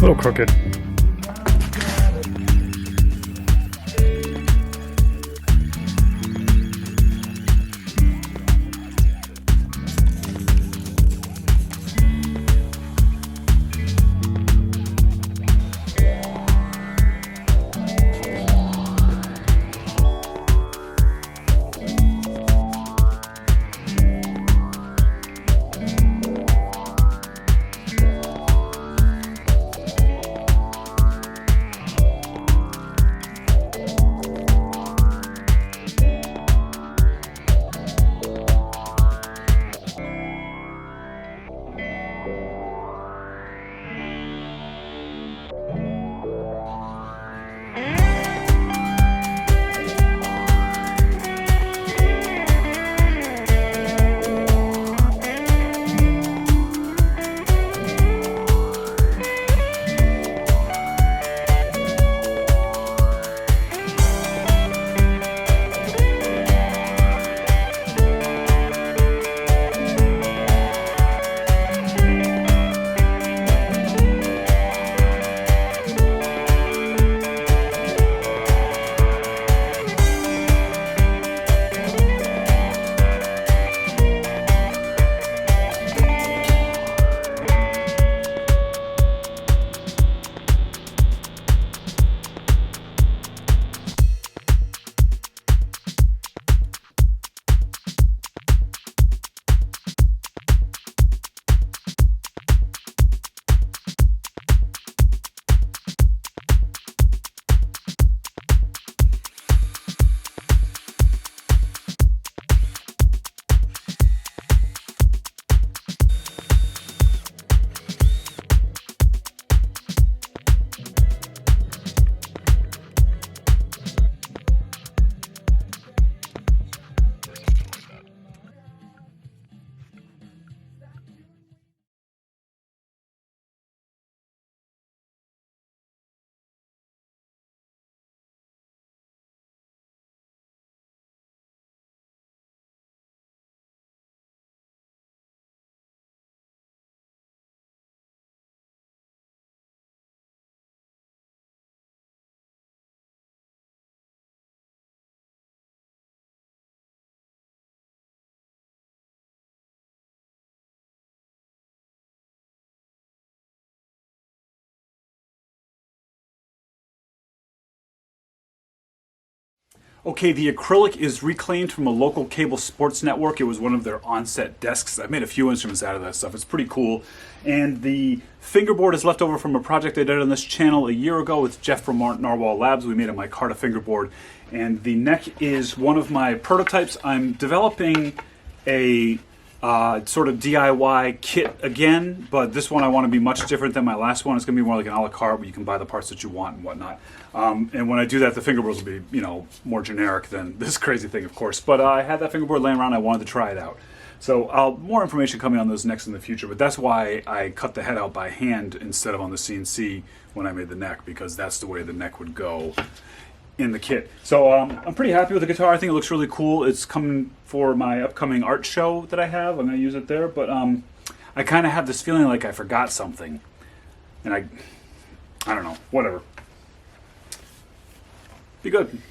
little crooked. Okay, the acrylic is reclaimed from a local cable sports network. It was one of their on-set desks. I've made a few instruments out of that stuff. It's pretty cool. And the fingerboard is left over from a project I did on this channel a year ago with Jeff from Narwhal Labs. We made a micarta fingerboard. And the neck is one of my prototypes. I'm developing a sort of DIY kit again, but this one I want to be much different than my last one. It's going to be more like an a la carte where you can buy the parts that you want and whatnot. And when I do that, the fingerboards will be, you know, more generic than this crazy thing, of course. But I had that fingerboard laying around. I wanted to try it out. So more information coming on those next in the future. But that's why I cut the head out by hand instead of on the CNC when I made the neck, because that's the way the neck would go in the kit. So I'm pretty happy with the guitar. I think it looks really cool. It's coming for my upcoming art show that I have. I'm going to use it there. But I kind of have this feeling like I forgot something. And I don't know. Whatever. Be good.